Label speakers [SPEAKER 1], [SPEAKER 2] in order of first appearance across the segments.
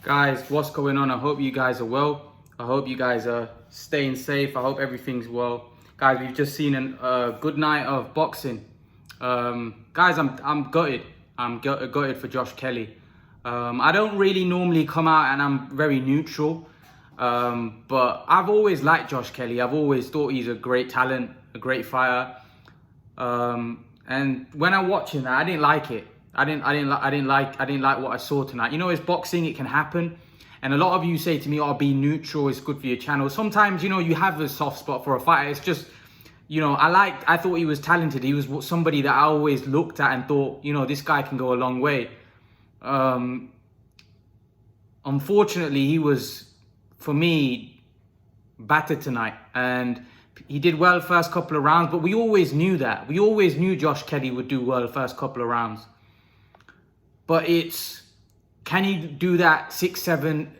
[SPEAKER 1] Guys, what's going on? I hope you guys are well. I hope you guys are staying safe. I hope everything's well. Guys, we've just seen a good night of boxing. Guys, I'm gutted. I'm gutted for Josh Kelly. I don't really normally come out and I'm very neutral. But I've always liked Josh Kelly. I've always thought he's a great talent, a great fighter. And when I watch him, I didn't like it. I didn't like what I saw tonight. You know, it's boxing, it can happen. And a lot of you say to me, oh, be neutral, it's good for your channel. Sometimes, you know, you have a soft spot for a fighter. It's just, you know, I thought he was talented. He was somebody that I always looked at and thought, you know, this guy can go a long way. Unfortunately, he was, for me, battered tonight. And he did well first couple of rounds, but we always knew that. We always knew Josh Kelly would do well first couple of rounds. But it's, can he do that 6, 7,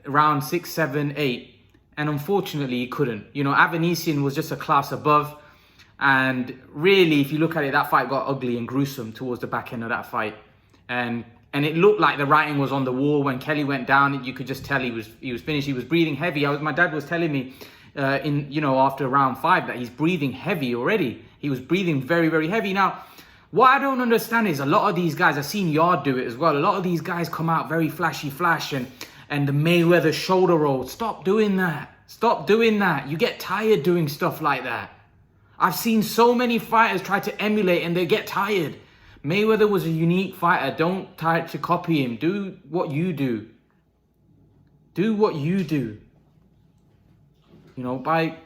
[SPEAKER 1] 8? And unfortunately, he couldn't. You know, Avanesyan was just a class above. And really, if you look at it, that fight got ugly and gruesome towards the back end of that fight. And it looked like the writing was on the wall. When Kelly went down, you could just tell he was finished. He was breathing heavy. My dad was telling me after round 5 that he's breathing heavy already. He was breathing very, very heavy. Now, what I don't understand is a lot of these guys, I've seen Yard do it as well. A lot of these guys come out very flash and the Mayweather shoulder roll. Stop doing that. Stop doing that. You get tired doing stuff like that. I've seen so many fighters try to emulate and they get tired. Mayweather was a unique fighter. Don't try to copy him. Do what you do. Do what you do. You know, by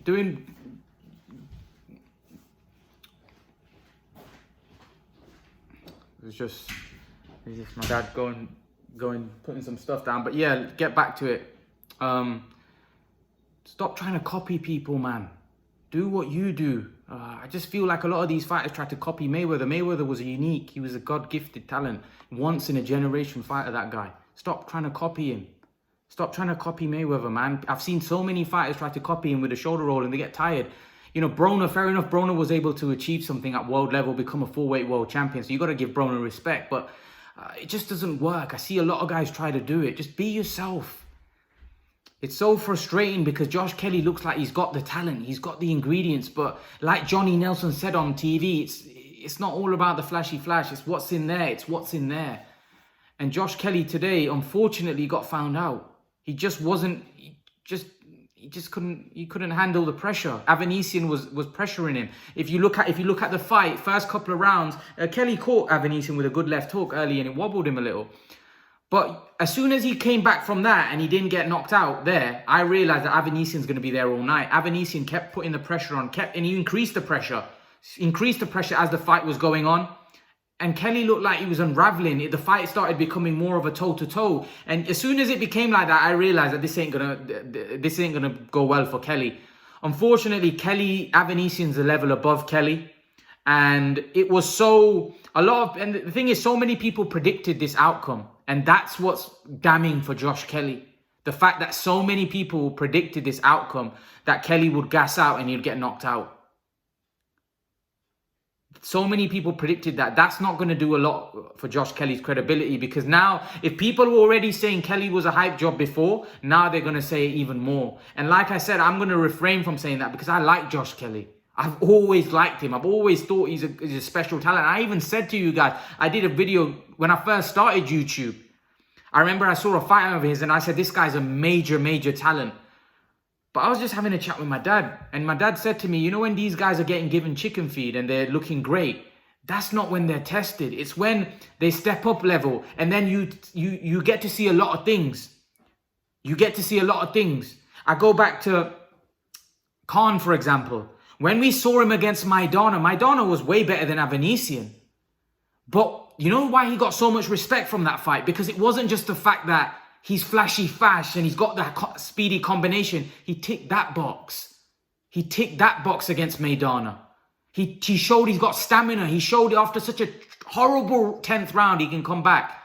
[SPEAKER 1] doing... It's just my dad going, putting some stuff down. But yeah, get back to it. Stop trying to copy people, man. Do what you do. I just feel like a lot of these fighters try to copy Mayweather. Mayweather was unique. He was a God-gifted talent. Once in a generation fighter, that guy. Stop trying to copy him. Stop trying to copy Mayweather, man. I've seen so many fighters try to copy him with a shoulder roll and they get tired. You know, Broner, fair enough, Broner was able to achieve something at world level, become a full-weight world champion. So you got to give Broner respect, but it just doesn't work. I see a lot of guys try to do it. Just be yourself. It's so frustrating because Josh Kelly looks like he's got the talent. He's got the ingredients, but like Johnny Nelson said on TV, it's not all about the flashy flash. It's what's in there. It's what's in there. And Josh Kelly today, unfortunately, got found out. He just wasn't, he couldn't handle the pressure. Avanesyan was pressuring him. If you look at the fight, first couple of rounds, Kelly caught Avanesyan with a good left hook early and it wobbled him a little. But as soon as he came back from that and he didn't get knocked out there, I realized that Avanesyan's going to be there all night. Avanesyan kept putting the pressure on, and he increased the pressure as the fight was going on. And Kelly looked like he was unraveling. The fight started becoming more of a toe-to-toe. And as soon as it became like that, I realized that this ain't gonna go well for Kelly. Unfortunately, Avanesyan's a level above Kelly. And it was and the thing is, so many people predicted this outcome. And that's what's damning for Josh Kelly. The fact that so many people predicted this outcome, that Kelly would gas out and he'd get knocked out. So many people predicted that. That's not going to do a lot for Josh Kelly's credibility, because now, if people were already saying Kelly was a hype job before, now they're going to say it even more. And like I said, I'm going to refrain from saying that because I like Josh Kelly. I've always liked him. I've always thought he's a special talent. I even said to you guys, I did a video when I first started YouTube. I remember I saw a fight of his and I said, this guy's a major, major talent. But I was just having a chat with my dad. And my dad said to me, you know, when these guys are getting given chicken feed and they're looking great, that's not when they're tested. It's when they step up level. And then you get to see a lot of things. You get to see a lot of things. I go back to Khan, for example. When we saw him against Maidana was way better than Avanesyan. But you know why he got so much respect from that fight? Because it wasn't just the fact that he's flashy fast and he's got that speedy combination. He ticked that box. He ticked that box against Maidana. He showed he's got stamina. He showed after such a horrible 10th round, he can come back.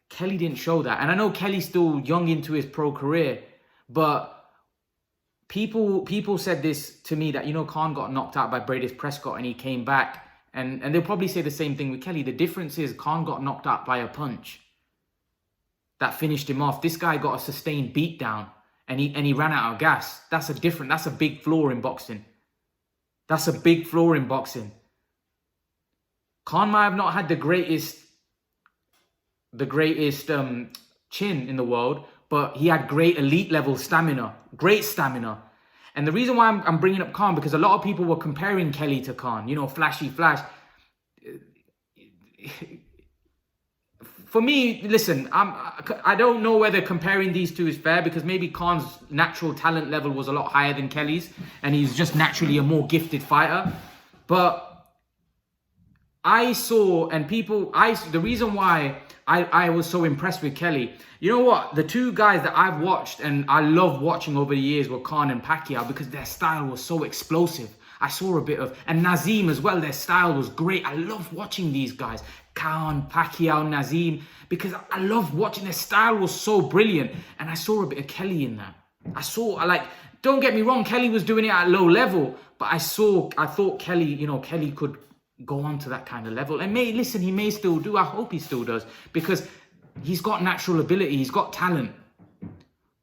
[SPEAKER 1] Kelly didn't show that. And I know Kelly's still young into his pro career, but people said this to me that, you know, Khan got knocked out by Bradis Prescott and he came back And they'll probably say the same thing with Kelly. The difference is Khan got knocked out by a punch that finished him off. This guy got a sustained beatdown and he ran out of gas. That's a big flaw in boxing. That's a big flaw in boxing. Khan might have not had the greatest chin in the world, but he had great elite level stamina, great stamina. And the reason why I'm bringing up Khan, because a lot of people were comparing Kelly to Khan, you know, flashy flash. For me, listen, I don't know whether comparing these two is fair, because maybe Khan's natural talent level was a lot higher than Kelly's and he's just naturally a more gifted fighter. But I saw, and the reason why I was so impressed with Kelly, you know what? The two guys that I've watched and I love watching over the years were Khan and Pacquiao, because their style was so explosive. I saw a bit of, and Nazim as well, their style was great. I love watching these guys, Khan, Pacquiao, Nazim, because I love watching, their style was so brilliant. And I saw a bit of Kelly in that. Don't get me wrong, Kelly was doing it at low level, but I thought Kelly, you know, Kelly could go on to that kind of level. And he may still do. I hope he still does, because he's got natural ability, he's got talent.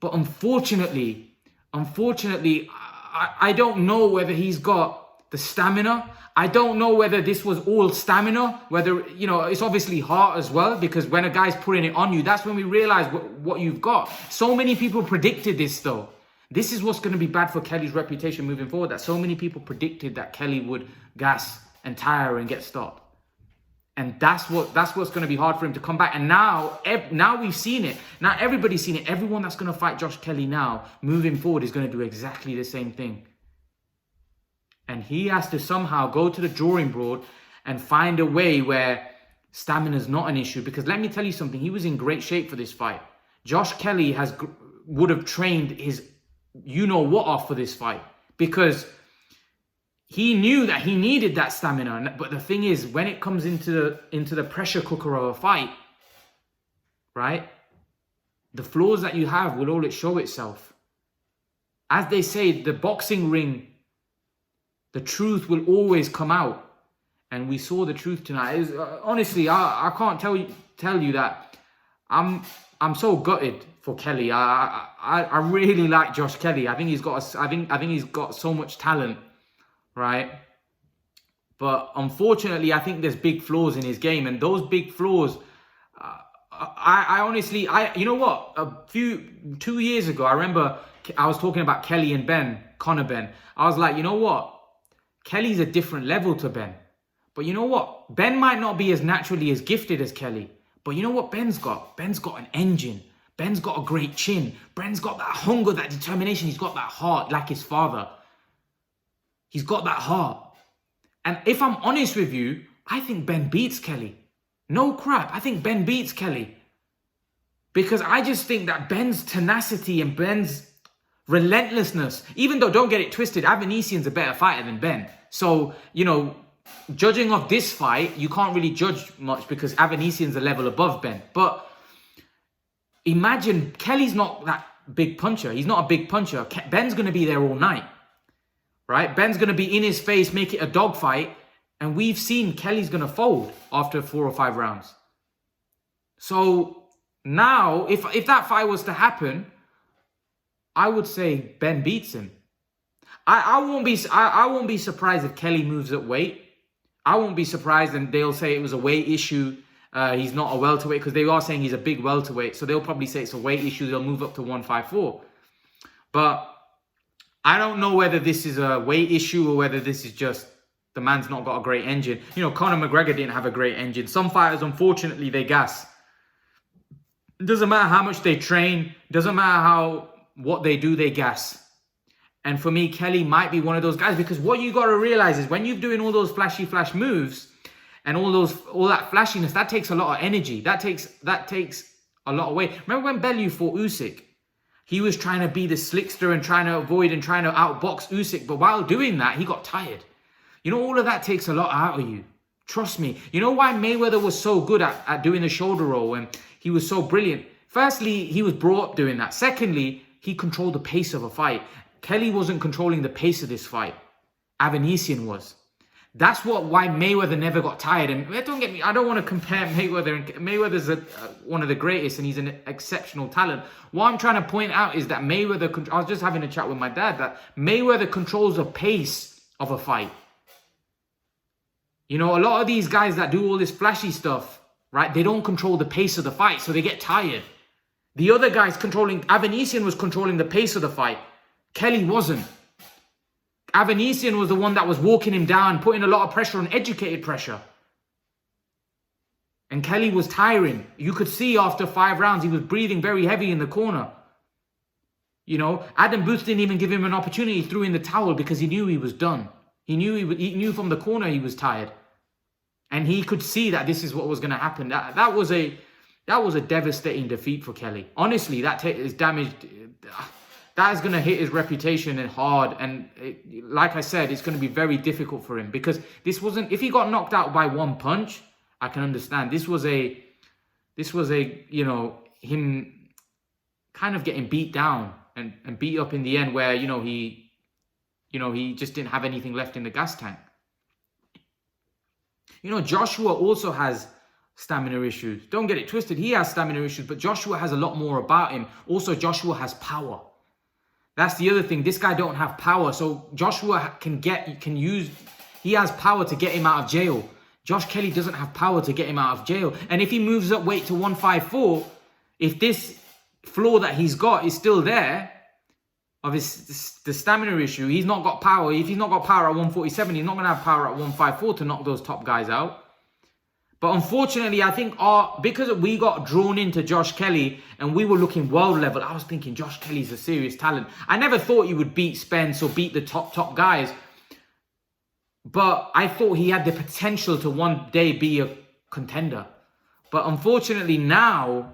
[SPEAKER 1] But unfortunately, I don't know whether he's got the stamina. I don't know whether this was all stamina, whether, you know, it's obviously heart as well, because when a guy's putting it on you, that's when we realize what you've got. So many people predicted this though. This is what's going to be bad for Kelly's reputation moving forward, that so many people predicted that Kelly would gas and tire and get stopped. And that's what's going to be hard for him to come back. And now we've seen it. Now everybody's seen it. Everyone that's going to fight Josh Kelly now, moving forward, is going to do exactly the same thing. And he has to somehow go to the drawing board and find a way where stamina is not an issue. Because let me tell you something, he was in great shape for this fight. Josh Kelly would have trained his you-know-what off for this fight, because he knew that he needed that stamina. But the thing is, when it comes into the pressure cooker of a fight, right, the flaws that you have will always show itself. As they say, the boxing ring, the truth will always come out. And we saw the truth tonight. Honestly, I can't tell you that I'm so gutted for Kelly. I really like Josh Kelly. I think he's got so much talent, right? But unfortunately, I think there's big flaws in his game, and those big flaws, I honestly, you know what? 2 years ago, I remember I was talking about Kelly and Conor Ben. I was like, you know what? Kelly's a different level to Ben. But you know what? Ben might not be as naturally as gifted as Kelly. But you know what Ben's got? Ben's got an engine. Ben's got a great chin. Ben's got that hunger, that determination. He's got that heart like his father. He's got that heart. And if I'm honest with you, I think Ben beats Kelly. No crap. I think Ben beats Kelly. Because I just think that Ben's tenacity and Ben's relentlessness, even though, don't get it twisted, Avanesyan's a better fighter than Ben. So, you know, judging off this fight, you can't really judge much because Avanesyan's a level above Ben. But imagine, Kelly's not that big puncher. He's not a big puncher. Ben's going to be there all night, right? Ben's going to be in his face, make it a dogfight. And we've seen Kelly's going to fold after 4 or 5 rounds. So now, if that fight was to happen, I would say Ben beats him. I won't be surprised if Kelly moves at weight. I won't be surprised, and they'll say it was a weight issue. He's not a welterweight, because they are saying he's a big welterweight. So they'll probably say it's a weight issue. They'll move up to 154. But I don't know whether this is a weight issue or whether this is just the man's not got a great engine. You know, Conor McGregor didn't have a great engine. Some fighters, unfortunately, they gas. It doesn't matter how much they train. Doesn't matter what they do, they gas. And for me, Kelly might be one of those guys, because what you got to realize is when you're doing all those flash moves and all that flashiness, that takes a lot of energy. That takes a lot of weight. Remember when Bellew fought Usyk? He was trying to be the slickster and trying to avoid and trying to outbox Usyk, but while doing that, he got tired. You know, all of that takes a lot out of you. Trust me. You know why Mayweather was so good at doing the shoulder roll, and he was so brilliant? Firstly, he was brought up doing that. Secondly, he controlled the pace of a fight. Kelly wasn't controlling the pace of this fight. Avanesyan was. That's why Mayweather never got tired. And don't get me, I don't want to compare Mayweather. Mayweather's one of the greatest, and he's an exceptional talent. What I'm trying to point out is that Mayweather, I was just having a chat with my dad, that Mayweather controls the pace of a fight. You know, a lot of these guys that do all this flashy stuff, right, they don't control the pace of the fight, so they get tired. The other guys Avanesyan was controlling the pace of the fight. Kelly wasn't. Avanesyan was the one that was walking him down, putting a lot of pressure on, educated pressure. And Kelly was tiring. You could see after 5 rounds, he was breathing very heavy in the corner. You know, Adam Booth didn't even give him an opportunity. He threw in the towel because he knew he was done. He knew from the corner he was tired. And he could see that this is what was going to happen. That was a devastating defeat for Kelly. Honestly, that is damaged. That is going to hit his reputation and hard. And like I said, it's going to be very difficult for him, because this wasn't, if he got knocked out by one punch, I can understand. This was a, you know, him kind of getting beat down and beat up in the end, where, he just didn't have anything left in the gas tank. Joshua also has stamina issues. Don't get it twisted. He has stamina issues, but Joshua has a lot more about him. Also, Joshua has power. That's the other thing. This guy don't have power. So Joshua he has power to get him out of jail. Josh Kelly doesn't have power to get him out of jail. And if he moves up weight to 154, if this flaw that he's got is still there, of the stamina issue, he's not got power. If he's not got power at 147, he's not going to have power at 154 to knock those top guys out. But unfortunately, I think because we got drawn into Josh Kelly and we were looking world level, I was thinking Josh Kelly's a serious talent. I never thought he would beat Spence or beat the top guys. But I thought he had the potential to one day be a contender. But unfortunately now,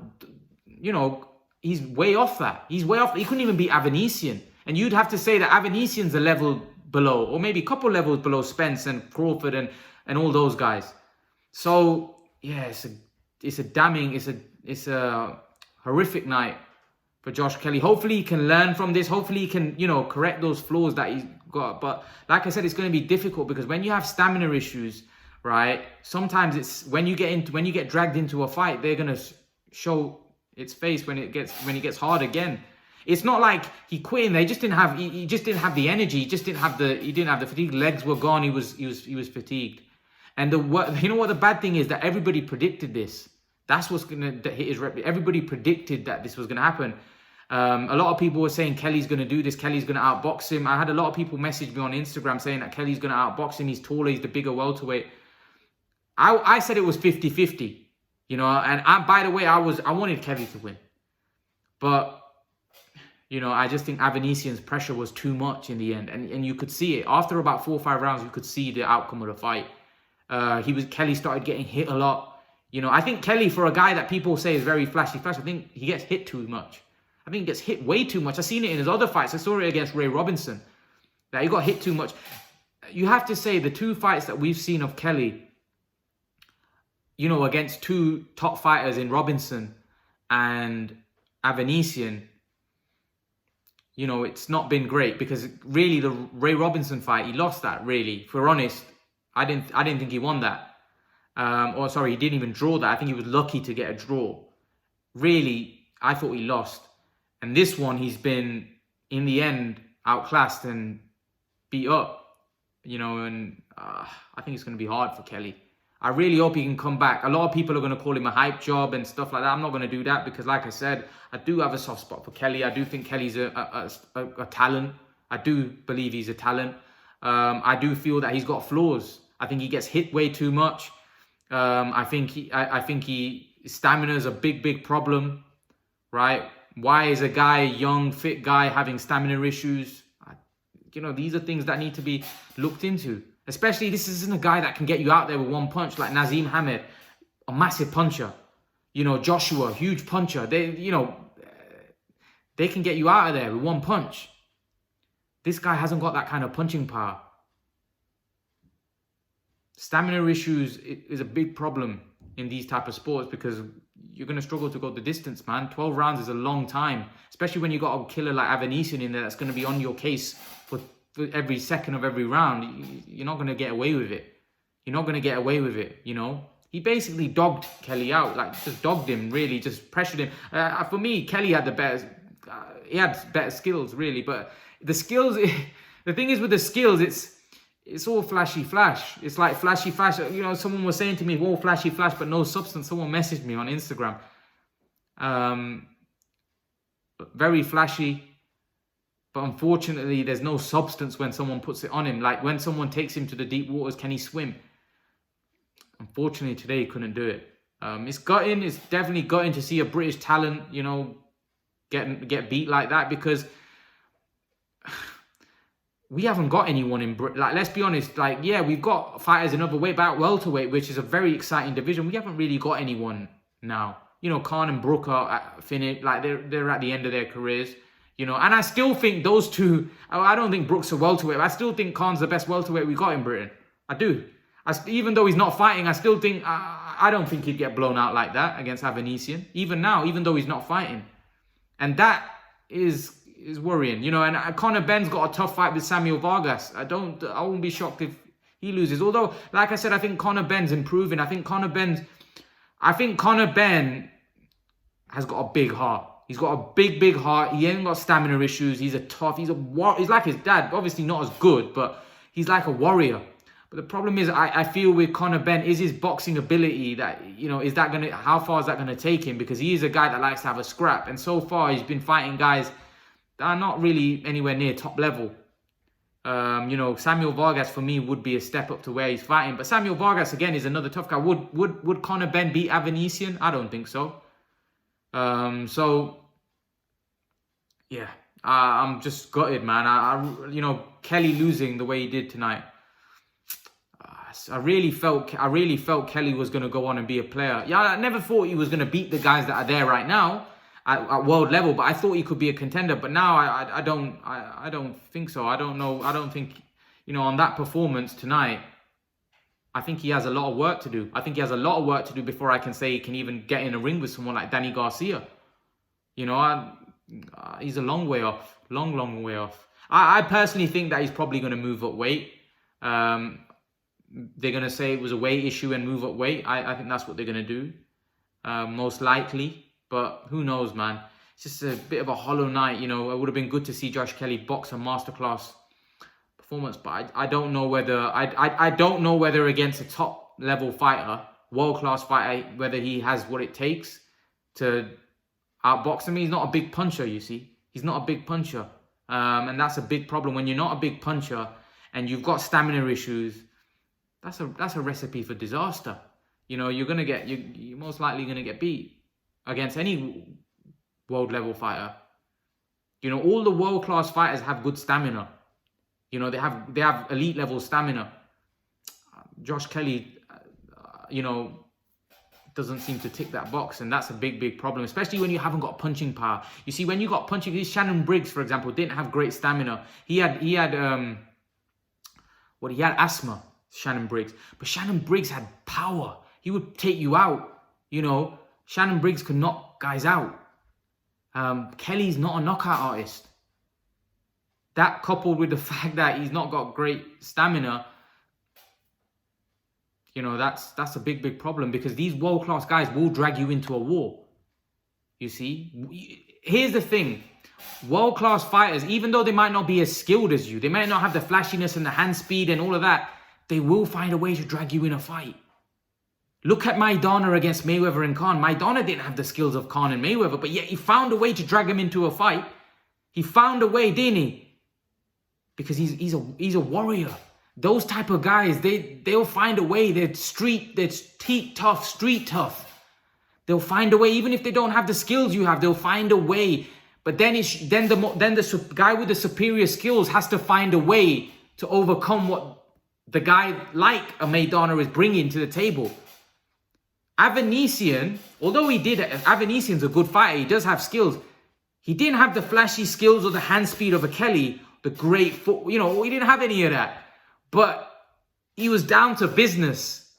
[SPEAKER 1] he's way off that. He's way off. He couldn't even beat Avanesyan. And you'd have to say that Avanesyan's a level below, or maybe a couple levels below Spence and Crawford and all those guys. So yeah, it's a horrific night for Josh Kelly. Hopefully he can learn from this. Hopefully he can, correct those flaws that he's got. But like I said, it's going to be difficult, because when you have stamina issues, right? Sometimes it's when you get dragged into a fight, they're going to show its face when it gets hard again. It's not like he quit in there. He just didn't have the energy. He didn't have the fatigue. Legs were gone. He was fatigued. And what the bad thing is, that everybody predicted this. That's what's going to hit his rep. Everybody predicted that this was going to happen. A lot of people were saying Kelly's going to do this. Kelly's going to outbox him. I had a lot of people message me on Instagram saying that Kelly's going to outbox him. He's taller. He's the bigger welterweight. I said it was 50-50. And by the way, I wanted Kelly to win. But, I just think Avanesyan's pressure was too much in the end. And you could see it. After about 4 or 5 rounds, you could see the outcome of the fight. Kelly started getting hit a lot. I think Kelly, for a guy that people say is very flashy, I think he gets hit too much. I think he gets hit way too much. I've seen it in his other fights. I saw it against Ray Robinson, that he got hit too much. You have to say the 2 fights that we've seen of Kelly, against 2 top fighters in Robinson and Avanesyan, it's not been great, because really the Ray Robinson fight, he lost that, really. If we're honest, I didn't think he won that. He didn't even draw that. I think he was lucky to get a draw. Really, I thought he lost. And this one, he's been, in the end, outclassed and beat up. And I think it's going to be hard for Kelly. I really hope he can come back. A lot of people are going to call him a hype job and stuff like that. I'm not going to do that, because like I said, I do have a soft spot for Kelly. I do think Kelly's a talent. I do believe he's a talent. I do feel that he's got flaws. I think he gets hit way too much. I think stamina is a big problem, right? Why is a guy, young, fit guy, having stamina issues? These are things that need to be looked into. Especially, this isn't a guy that can get you out there with one punch, like Nazim Hamed, a massive puncher. Joshua, huge puncher. They can get you out of there with one punch. This guy hasn't got that kind of punching power. Stamina issues is a big problem in these type of sports, because you're going to struggle to go the distance, man. 12 rounds is a long time, especially when you got a killer like Avanesyan in there that's going to be on your case for for every second of every round, you're not going to get away with it. You're not going to get away with it, you know. He basically dogged Kelly out, like just dogged him, really, just pressured him. For me, Kelly had the better, he had better skills, really. But the skills, the thing is with the skills, it's all flashy flash. It's like flashy flash. You know, someone was saying to me, all flashy flash, but no substance. Someone messaged me on Instagram. Very flashy, but unfortunately, there's no substance when someone puts it on him. Like when someone takes him to the deep waters, can he swim? Unfortunately, today he couldn't do it. It's gutting. It's definitely gutting to see a British talent, you know, get beat like that, because we haven't got anyone in Britain. Like, let's be honest. Like, yeah, we've got fighters in other weight, but at welterweight, which is a very exciting division, we haven't really got anyone now. You know, Khan and Brook are finished. Like they're at the end of their careers. You know, and I still think those two. I don't think Brook's a welterweight. I still think Khan's the best welterweight we got in Britain. I do. Even though he's not fighting, I still think, I don't think he'd get blown out like that against Avanesyan. Even now, even though he's not fighting. And that is worrying, you know. And Conor Ben's got a tough fight with Samuel Vargas. I won't be shocked if he loses. Although, like I said, I think Conor Ben's improving. I think Conor Ben has got a big heart. He's got a big heart. He ain't got stamina issues. He's he's like his dad. Obviously not as good, but he's like a warrior. But the problem is, I feel with Conor Ben, is his boxing ability that, you know, how far is that going to take him? Because he is a guy that likes to have a scrap. And so far, he's been fighting guys that are not really anywhere near top level. You know, Samuel Vargas, for me, would be a step up to where he's fighting. But Samuel Vargas, again, is another tough guy. Would Conor Ben beat Avanesyan? I don't think so. So, yeah, I'm just gutted, man. You know, Kelly losing the way he did tonight. I really felt Kelly was going to go on and be a player. Yeah, I never thought he was going to beat the guys that are there right now at world level, but I thought he could be a contender. But now I don't think so. I don't know. I don't think, you know, on that performance tonight, I think he has a lot of work to do. I think he has a lot of work to do before I can say he can even get in a ring with someone like Danny Garcia. You know, he's a long way off. Long way off. I personally think that he's probably going to move up weight. They're going to say it was a weight issue and move up weight. I think that's what they're going to do. Most likely. But who knows, man. It's just a bit of a hollow night. You know, it would have been good to see Josh Kelly box a masterclass performance. But I don't know whether... I don't know whether against a top level fighter, world-class fighter, whether he has what it takes to outbox him. He's not a big puncher, you see. He's not a big puncher. And that's a big problem. When you're not a big puncher and you've got stamina issues... That's a recipe for disaster. You know, you're most likely gonna get beat against any world level fighter. You know, all the world class fighters have good stamina. You know, they have elite level stamina. Josh Kelly, you know, doesn't seem to tick that box, and that's a big problem, especially when you haven't got punching power. You see, when you got punching, Shannon Briggs, for example, didn't have great stamina. He had asthma. Shannon Briggs. But Shannon Briggs had power. He would take you out. You know, Shannon Briggs could knock guys out. Kelly's not a knockout artist. That coupled with the fact that he's not got great stamina, you know, that's a big problem, because these world-class guys will drag you into a war. You see? Here's the thing. World-class fighters, even though they might not be as skilled as you, they might not have the flashiness and the hand speed and all of that, they will find a way to drag you in a fight. Look at Maidana against Mayweather and Khan. Maidana didn't have the skills of Khan and Mayweather, but yet he found a way to drag him into a fight. He found a way, didn't he? Because he's a warrior. Those type of guys, they'll find a way. They're tough, street tough. They'll find a way, even if they don't have the skills you have. They'll find a way. But then the guy with the superior skills has to find a way to overcome what the guy like a Maidana is bringing to the table. Avanesyan, although Avanesyan's a good fighter, he does have skills. He didn't have the flashy skills or the hand speed of a Kelly, the great foot, you know, he didn't have any of that. But he was down to business.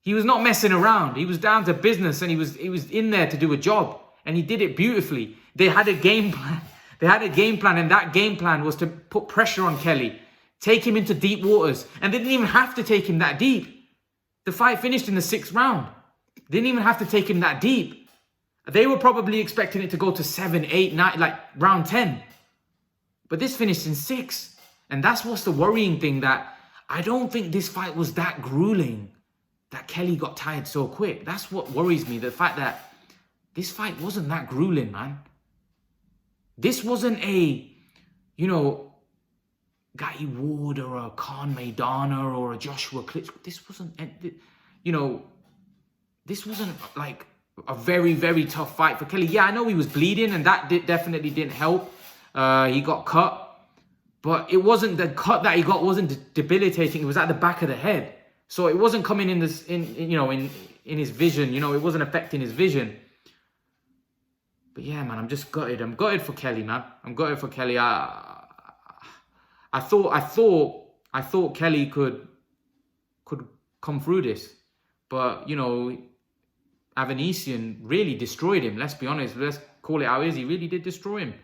[SPEAKER 1] He was not messing around. He was down to business, and he was in there to do a job, and he did it beautifully. They had a game plan. And that game plan was to put pressure on Kelly. take him into deep waters. And they didn't even have to take him that deep. The fight finished in the 6th round. They didn't even have to take him that deep. They were probably expecting it to go to 7, 8, 9, like round 10. But this finished in 6. And that's what's the worrying thing, that I don't think this fight was that grueling, that Kelly got tired so quick. That's what worries me, the fact that this fight wasn't that grueling, man. This wasn't a, you know, Gatti Ward or a Khan Maidana or a Joshua Klitschko. This wasn't, you know, this wasn't like a very, very tough fight for Kelly. Yeah, I know he was bleeding and that definitely didn't help. He got cut. But it wasn't, the cut that he got wasn't debilitating. It was at the back of the head. So it wasn't coming in this, in his vision. You know, it wasn't affecting his vision. But yeah, man, I'm just gutted. I'm gutted for Kelly, man. I'm gutted for Kelly. I thought Kelly could come through this. But, you know, Avanesyan really destroyed him. Let's be honest. Let's call it how it is. He really did destroy him.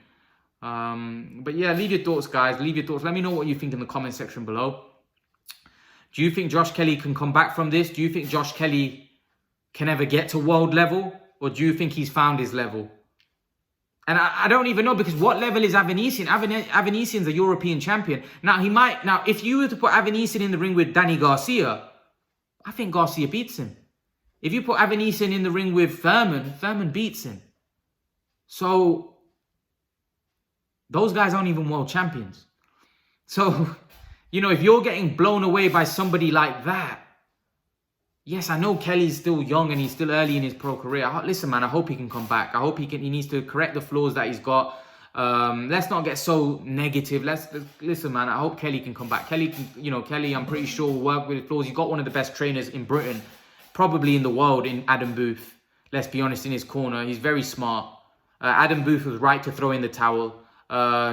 [SPEAKER 1] But yeah, leave your thoughts, guys. Leave your thoughts. Let me know what you think in the comment section below. Do you think Josh Kelly can come back from this? Do you think Josh Kelly can ever get to world level? Or do you think he's found his level? And I don't even know, because what level is Avanesyan? Avanesyan's a European champion. Now, if you were to put Avanesyan in the ring with Danny Garcia, I think Garcia beats him. If you put Avanesyan in the ring with Thurman beats him. So, those guys aren't even world champions. So, you know, if you're getting blown away by somebody like that, yes, I know Kelly's still young and he's still early in his pro career. Listen, man, I hope he can come back. I hope he needs to correct the flaws that he's got. Let's not get so negative. Listen, man, I hope Kelly can come back. Kelly, I'm pretty sure will work with his flaws. He's got one of the best trainers in Britain, probably in the world, in Adam Booth. Let's be honest, in his corner. He's very smart. Adam Booth was right to throw in the towel,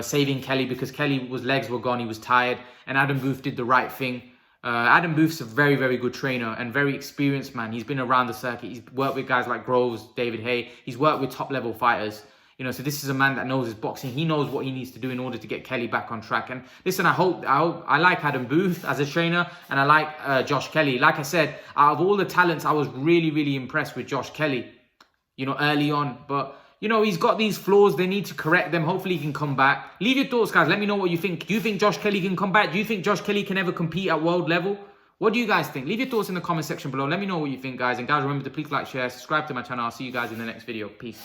[SPEAKER 1] saving Kelly, because Kelly's legs were gone. He was tired, and Adam Booth did the right thing. Adam Booth's a very, very good trainer and very experienced man. He's been around the circuit. He's worked with guys like Groves, David Haye. He's worked with top-level fighters. You know, so this is a man that knows his boxing. He knows what he needs to do in order to get Kelly back on track. And listen, I like Adam Booth as a trainer, and I like Josh Kelly. Like I said, out of all the talents, I was really, really impressed with Josh Kelly, you know, early on. But, you know, he's got these flaws. They need to correct them. Hopefully he can come back. Leave your thoughts, guys. Let me know what you think. Do you think Josh Kelly can come back? Do you think Josh Kelly can ever compete at world level? What do you guys think? Leave your thoughts in the comment section below. Let me know what you think, guys. And guys, remember to please like, share, subscribe to my channel. I'll see you guys in the next video. Peace.